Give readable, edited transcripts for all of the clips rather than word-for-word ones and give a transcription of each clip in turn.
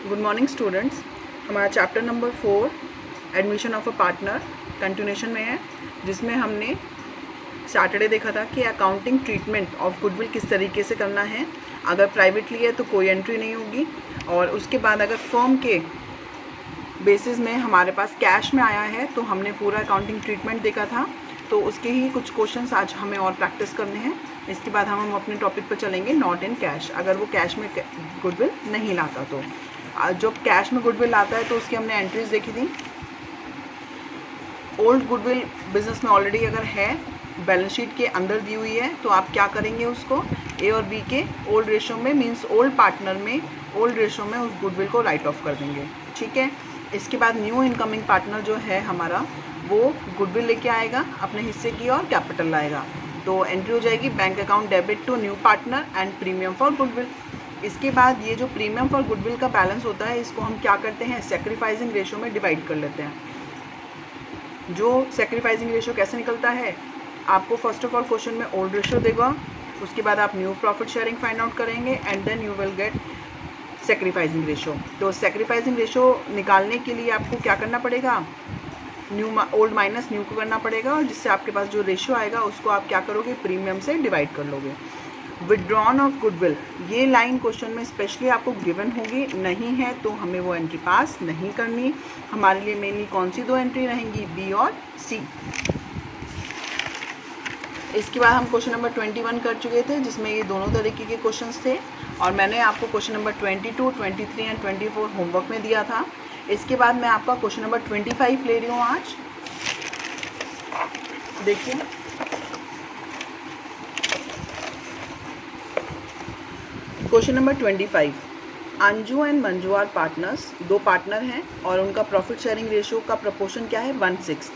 Good morning students. हमारा chapter number 4 admission of a partner continuation में है, जिसमें हमने सैटरडे देखा था कि अकाउंटिंग ट्रीटमेंट ऑफ गुडविल किस तरीके से करना है। अगर प्राइवेटली है तो कोई एंट्री नहीं होगी, और उसके बाद अगर फर्म के बेसिस में हमारे पास कैश में आया है तो हमने पूरा अकाउंटिंग ट्रीटमेंट देखा था। तो उसके ही कुछ क्वेश्चंस आज हमें और प्रैक्टिस करने हैं। इसके बाद हम अपने टॉपिक पर चलेंगे नॉट इन कैश, अगर वो कैश में गुडविल नहीं लाता तो। जब कैश में गुडविल आता है तो उसकी हमने एंट्रीज देखी थी। ओल्ड गुडविल बिजनेस में ऑलरेडी अगर है, बैलेंस शीट के अंदर दी हुई है, तो आप क्या करेंगे, उसको ए और बी के ओल्ड रेशो में, मींस ओल्ड पार्टनर में ओल्ड रेशो में उस गुडविल को राइट ऑफ कर देंगे। ठीक है। इसके बाद न्यू इनकमिंग पार्टनर जो है हमारा, वो गुडविल लेके आएगा अपने हिस्से की और कैपिटल लाएगा। तो एंट्री हो जाएगी bank account debit to new partner and premium for goodwill. इसके बाद ये जो प्रीमियम फॉर गुडविल का बैलेंस होता है, इसको हम क्या करते हैं, सैक्रिफाइसिंग रेशो में डिवाइड कर लेते हैं। जो सैक्रिफाइसिंग रेशो कैसे निकलता है, आपको फर्स्ट ऑफ ऑल क्वेश्चन में ओल्ड रेशो देगा, उसके बाद आप new profit sharing find out करेंगे and then you will get sacrificing ratio. तो सैक्रिफाइसिंग रेशो निकालने के लिए आपको क्या करना पड़ेगा, ओल्ड माइनस न्यू को करना पड़ेगा, और जिससे आपके पास जो रेशो आएगा उसको आप क्या करोगे, प्रीमियम से डिवाइड कर लोगे। विड्रॉन ऑफ गुडविल, ये लाइन क्वेश्चन में स्पेशली आपको गिवन होगी, नहीं है तो हमें वो एंट्री पास नहीं करनी। हमारे लिए मेनली कौन सी दो एंट्री रहेंगी, बी और सी। इसके बाद हम क्वेश्चन नंबर 21 कर चुके थे, जिसमें ये दोनों तरीके के क्वेश्चंस थे, और मैंने आपको क्वेश्चन नंबर 22, 23 एंड 24 होमवर्क में दिया था। इसके बाद मैं आपका क्वेश्चन नंबर 25 ले रही हूँ आज। देखिए, question number 25, Anju and Manju are partners, दो पार्टनर हैं और उनका प्रॉफिट शेयरिंग रेशियो का प्रपोर्शन क्या है, 1/6।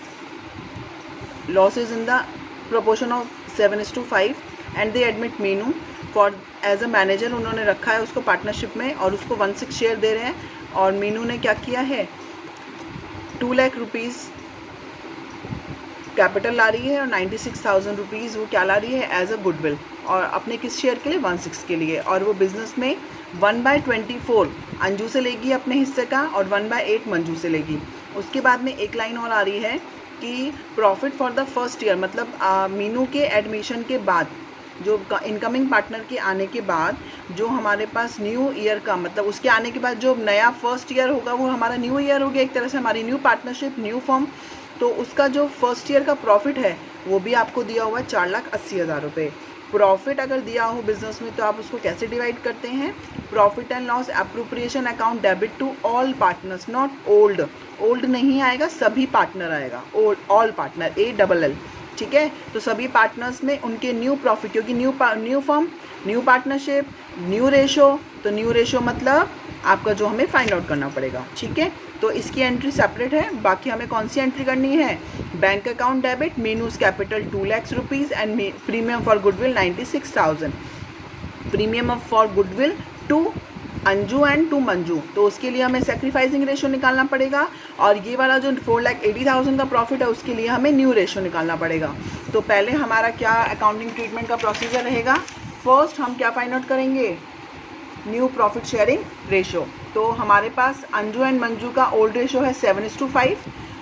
Loss is in the proportion of 7:5 and they admit Meenu for as a manager, उन्होंने रखा है उसको पार्टनरशिप में और उसको 1/6 शेयर दे रहे हैं। और मीनू ने क्या किया है, 2 लाख रुपीज़ कैपिटल ला रही है और 96,000 रुपीज़ वो क्या ला रही है एज अ गुडविल, और अपने किस शेयर के लिए, 1/6 के लिए। और वो बिजनेस में 1/24 अंजू से लेगी अपने हिस्से का और 1/8 मंजू से लेगी। उसके बाद में एक लाइन और आ रही है कि profit for the first year, मतलब मीनू के एडमिशन के बाद, जो इनकमिंग पार्टनर के आने के बाद, जो हमारे पास न्यू ईयर का, मतलब उसके आने के बाद जो नया फर्स्ट ईयर होगा वो हमारा न्यू ईयर हो गया, एक तरह से हमारी न्यू पार्टनरशिप, न्यू फर्म। तो उसका जो फर्स्ट ईयर का प्रॉफिट है वो भी आपको दिया हुआ है 4,80,000 रुपये। प्रॉफिट अगर दिया हो बिजनेस में तो आप उसको कैसे डिवाइड करते हैं, profit and loss appropriation account debit to all partners, not old, old नहीं आएगा, सभी पार्टनर आएगा, ऑल पार्टनर, ALL। ठीक है। तो सभी पार्टनर्स में उनके न्यू प्रॉफिट, क्योंकि new firm, new partnership, new ratio, तो न्यू रेशो मतलब आपका जो हमें फाइंड आउट करना पड़ेगा। ठीक है। तो इसकी एंट्री सेपरेट है। बाकी हमें कौन सी एंट्री करनी है, bank account debit minus capital 2 lakh rupees and premium for goodwill 96,000, premium for goodwill to Anju and to Manju. तो उसके लिए हमें सैक्रिफाइसिंग रेशो निकालना पड़ेगा, और ये वाला जो 4,80,000 का प्रॉफिट है उसके लिए हमें न्यू रेशो निकालना पड़ेगा। तो पहले हमारा क्या अकाउंटिंग ट्रीटमेंट का प्रोसीजर रहेगा, फर्स्ट हम क्या फाइंड आउट करेंगे, न्यू प्रॉफिट शेयरिंग रेशो। तो हमारे पास अंजू एंड मंजू का ओल्ड रेशो है 7:5,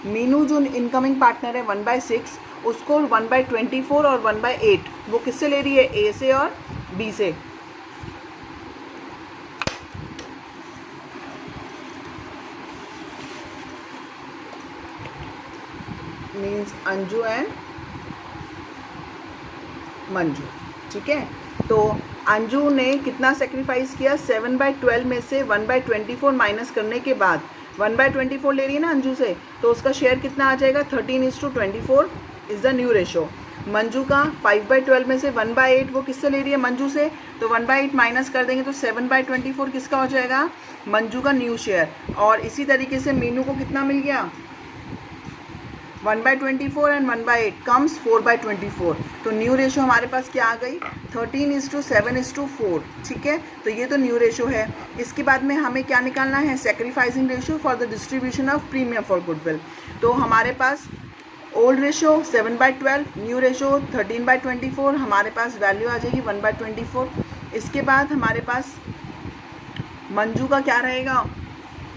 मीनू जो इनकमिंग पार्टनर है 1/6, उसको 1/24 और 1/8 वो किससे ले रही है, ए से और बी से। Means Anju and Manju. ठीक है। तो अंजू ने कितना सेक्रीफाइस किया, 7/12 में से 1/24 माइनस करने के बाद 1/24 ले रही है ना अंजू से, तो उसका शेयर कितना आ जाएगा, 13:24 is the new ratio. Manju का 5/12 में से 1/8 वो किससे ले रही है, मंजू से, तो 1/8 माइनस कर देंगे तो 7/24 किसका हो जाएगा, मंजू का न्यू शेयर। और इसी तरीके से मीनू को कितना मिल गया, 1/24 एंड 1/8 कम्स 4/24। तो न्यू रेशो हमारे पास क्या आ गई, 13:7:4। ठीक है। तो ये तो न्यू रेशो है। इसके बाद में हमें क्या निकालना है, sacrificing ratio for the distribution of premium for goodwill. तो हमारे पास ओल्ड रेशो 7/12, न्यू रेशो 13/24, हमारे पास वैल्यू आ जाएगी 1/24। इसके बाद हमारे पास मंजू का क्या रहेगा,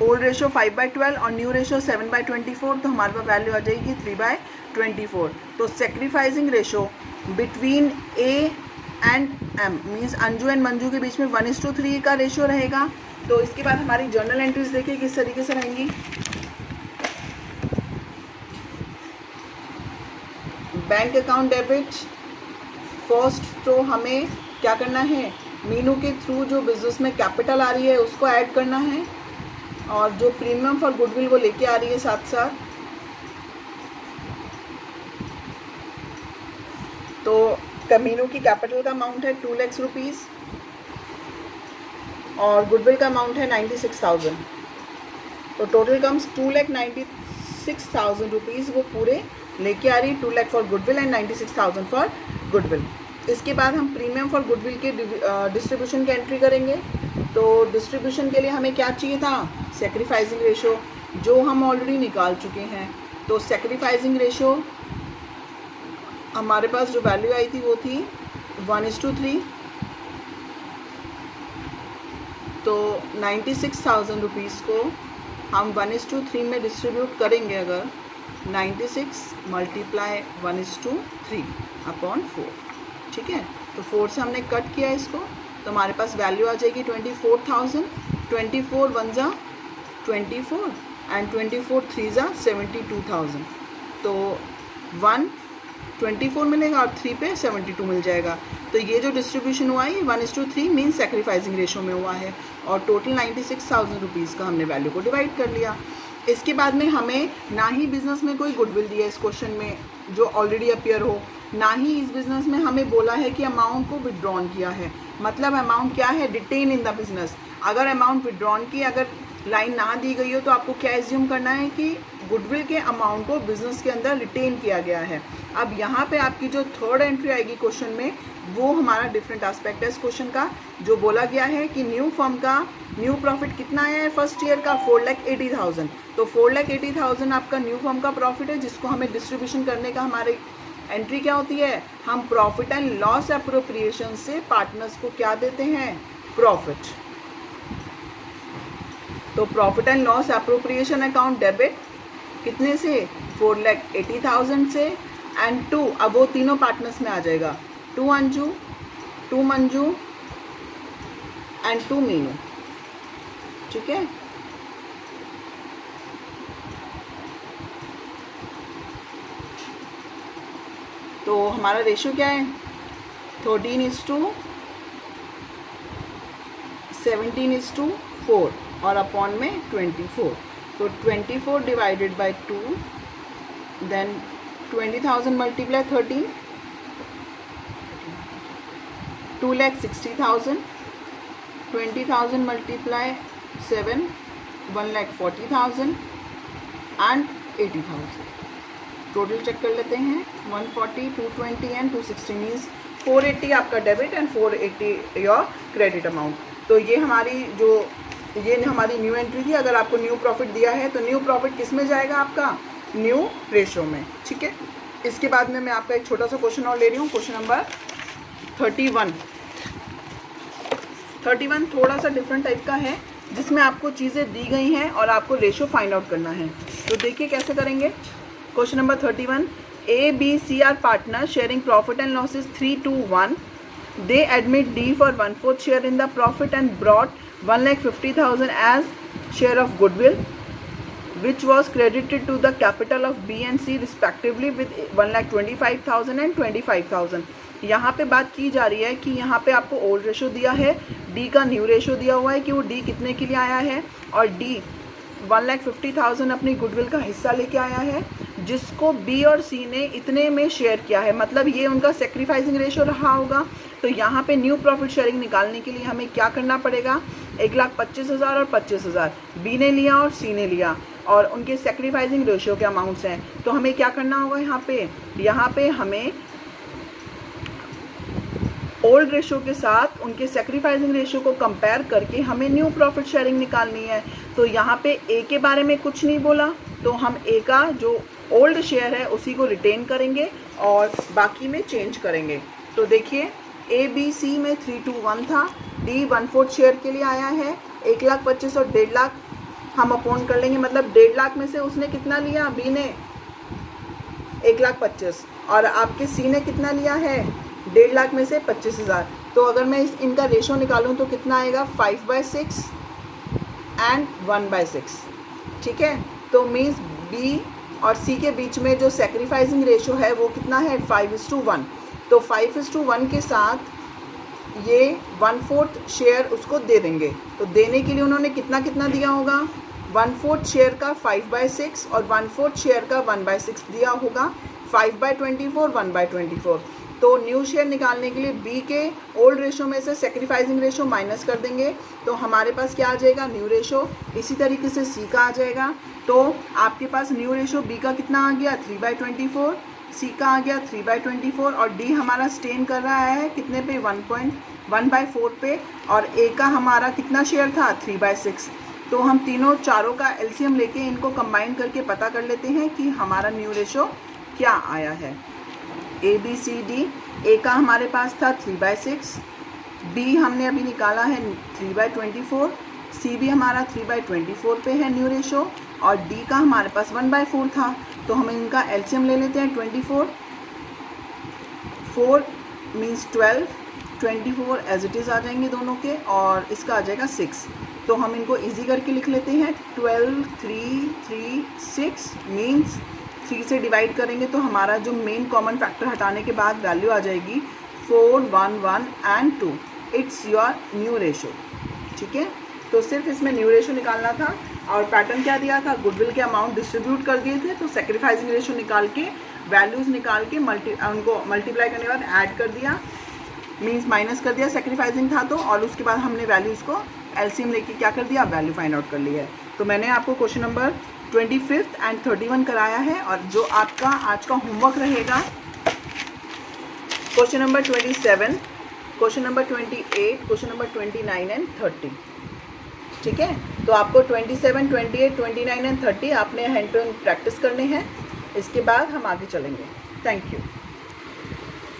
ओल्ड रेशो 5/12 और न्यू रेशो 7/24, तो हमारे पास वैल्यू आ जाएगी 3/24। तो sacrificing ratio between A and M means Anju and Manju के बीच में 1:3 का रेशो रहेगा। तो इसके बाद हमारी जर्नल एंट्रीज देखिए किस तरीके से रहेंगी। बैंक अकाउंट डेबिट फर्स्ट, तो हमें क्या करना है, मीनू के थ्रू जो बिजनेस में कैपिटल आ रही है उसको ऐड करना है, और जो प्रीमियम फॉर गुडविल वो लेके आ रही है साथ साथ। तो मीनू की कैपिटल का अमाउंट है 2 लाख रुपीज़ और गुडविल का अमाउंट है 96,000। तो टोटल कम्स 2,96,000 रुपीज़ वो पूरे लेके आ रही है, 2 lakh for goodwill and 96,000 for goodwill. इसके बाद हम प्रीमियम फॉर गुडविल के डिस्ट्रीब्यूशन की एंट्री करेंगे। तो डिस्ट्रीब्यूशन के लिए हमें क्या चाहिए था, सेक्रीफाइसिंग रेशो, जो हम ऑलरेडी निकाल चुके हैं। तो सेक्रीफाइसिंग रेशो हमारे पास जो वैल्यू आई थी वो थी 1:3। तो 96,000 रुपीज़ को हम 1:3 में डिस्ट्रीब्यूट करेंगे। अगर 96 × 1:3/4, ठीक है। तो 4 से हमने कट किया इसको, तो हमारे पास वैल्यू आ जाएगी 24,000। 24 1 × 24 एंड 24 3 × 72,000। तो 124 मिलेगा और 3 पे 72 मिल जाएगा। तो ये जो डिस्ट्रीब्यूशन हुआ है ये 1:3 मीन सेक्रीफाइसिंग रेशो में हुआ है, और टोटल 96,000 रुपीज़ का हमने वैल्यू को डिवाइड कर लिया। इसके बाद में हमें ना ही बिज़नेस में कोई गुडविल दिया इस क्वेश्चन में जो ऑलरेडी अपीयर हो, ना ही इस बिज़नेस में हमें बोला है कि अमाउंट को विड्रॉन किया है। मतलब अमाउंट क्या है, डिटेन इन द बिजनेस। अगर अमाउंट विड्रॉन की अगर लाइन ना दी गई हो तो आपको क्या एज्यूम करना है कि गुडविल के अमाउंट को बिजनेस के अंदर रिटेन किया गया है। अब यहाँ पे आपकी जो थर्ड एंट्री आएगी क्वेश्चन में, वो हमारा डिफरेंट एस्पेक्ट है इस क्वेश्चन का। जो बोला गया है कि न्यू फर्म का न्यू प्रॉफिट कितना आया है फर्स्ट ईयर का, 4,80,000। तो 4,80,000 आपका न्यू फर्म का प्रॉफिट है, जिसको हमें डिस्ट्रीब्यूशन करने का हमारे एंट्री क्या होती है, हम प्रॉफिट एंड लॉस एप्रोप्रिएशन से पार्टनर्स को क्या देते हैं, प्रॉफिट। तो profit and loss appropriation account debit कितने से, 4,80,000 से, एंड 2, अब वो तीनों पार्टनर्स में आ जाएगा, 2 अंजू, 2 मंजू एंड 2 मीनू, ठीक है। तो हमारा रेशियो क्या है, 13:17:4 और अपॉन में 24। तो 24 divided by 2, then 20,000 multiply 13, 2,60,000, 20,000 multiply 7, 1,40,000 and 80,000। Total check कर लेते हैं, 140, 220 एंड 260 मीन्स 480 आपका debit and 480 your credit amount. तो ये हमारी न्यू एंट्री थी। अगर आपको न्यू प्रॉफिट दिया है तो न्यू प्रॉफिट किस में जाएगा, आपका न्यू रेशो में, ठीक है। इसके बाद में मैं आपका एक छोटा सा क्वेश्चन और ले रही हूँ, क्वेश्चन नंबर 31 थोड़ा सा डिफरेंट टाइप का है, जिसमें आपको चीज़ें दी गई हैं और आपको रेशो फाइंड आउट करना है। तो देखिए कैसे करेंगे। Question number 31, A, B, C are partners sharing profit and losses 3:1. They admit D for 1/4 share in the profit and brought 1,50,000 as share of goodwill, which was credited to the capital of B and C respectively with 1,25,000 and 25,000. यहाँ पे बात की जा रही है कि यहाँ पे आपको ओल्ड रेशो दिया है, D का न्यू रेशो दिया हुआ है कि वो D कितने के लिए आया है, और D 1,50,000 अपनी गुडविल का हिस्सा लेके आया है, जिसको बी और सी ने इतने में शेयर किया है। मतलब ये उनका सेक्रीफाइसिंग रेशो रहा होगा। तो यहाँ पे न्यू प्रॉफिट शेयरिंग निकालने के लिए हमें क्या करना पड़ेगा, 1,25,000 और 25,000 बी ने लिया और सी ने लिया, और उनके सेक्रीफाइसिंग रेशो के अमाउंट्स हैं। तो हमें क्या करना होगा, यहाँ पे हमें ओल्ड रेशो के साथ उनके सेक्रीफाइसिंग रेशो को कंपेयर करके हमें न्यू प्रॉफिट शेयरिंग निकालनी है। तो यहाँ पे ए के बारे में कुछ नहीं बोला, तो हम ए का जो ओल्ड शेयर है उसी को रिटेन करेंगे और बाकी में चेंज करेंगे। तो देखिए ए बी सी में 3:1 था, डी 1/4 शेयर के लिए आया है, 1,25,000 और 1.5 लाख हम अपॉन कर लेंगे, मतलब 1.5 लाख में से उसने कितना लिया, बी ने 1,25,000 और आपके सी ने कितना लिया है 1.5 लाख में से 25,000। तो अगर मैं इनका रेशो निकालूं तो कितना आएगा 5/6 एंड 1/6। ठीक है, तो मीन्स बी और सी के बीच में जो सेक्रीफाइसिंग रेशो है वो कितना है 5:1। तो 5:1 के साथ ये 1/4 शेयर उसको दे देंगे। तो देने के लिए उन्होंने कितना कितना दिया होगा, 1/4 शेयर का 5/6 और 1/4 शेयर का 1/6 दिया होगा, 5/24 1/24। तो न्यू शेयर निकालने के लिए बी के ओल्ड रेशो में से सेक्रीफाइसिंग रेशो माइनस कर देंगे, तो हमारे पास क्या आ जाएगा न्यू रेशो। इसी तरीके से सी का आ जाएगा। तो आपके पास न्यू रेशो बी का कितना आ गया 3/24, सी का आ गया 3/24 और डी हमारा स्टेन कर रहा है कितने पे 1/4 पे, और ए का हमारा कितना शेयर था 3/6। तो हम तीनों चारों का एलसीएम लेके इनको कंबाइन करके पता कर लेते हैं कि हमारा न्यू रेशो क्या आया है। ए बी सी डी, ए का हमारे पास था 3/6, बी हमने अभी निकाला है 3/24, सी भी हमारा 3/24 पे है न्यू रेशो, और डी का हमारे पास 1/4 था। तो हम इनका एलसीएम ले लेते हैं 24, 4 मीन्स 12, 24 एज इट इज़ आ जाएंगे दोनों के, और इसका आ जाएगा 6। तो हम इनको इजी करके लिख लेते हैं 12, 3, 3, 6 मीन्स 3 से डिवाइड करेंगे तो हमारा जो मेन कॉमन फैक्टर हटाने के बाद वैल्यू आ जाएगी 4, 1, 1 and 2। It's your new ratio. ठीक है, तो सिर्फ इसमें न्यू रेशो निकालना था, और पैटर्न क्या दिया था, गुडविल के अमाउंट डिस्ट्रीब्यूट कर दिए थे। तो सेक्रीफाइसिंग रेशो निकाल के वैल्यूज़ निकाल के उनको मल्टीप्लाई करने के बाद ऐड कर दिया, मीन्स माइनस कर दिया, सेक्रीफाइसिंग था तो, और उसके बाद हमने वैल्यूज़ को एलसीएम लेके क्या कर दिया, वैल्यू फाइंड आउट कर ली है। तो मैंने आपको क्वेश्चन नंबर 25 एंड 31 कराया है, और जो आपका आज का होमवर्क रहेगा question number 27, question number 28, question number 29 and 30। ठीक है, तो आपको 27, 28, 29 एंड 30 आपने हैंड टू हैंड प्रैक्टिस करने हैं। इसके बाद हम आगे चलेंगे। Thank you.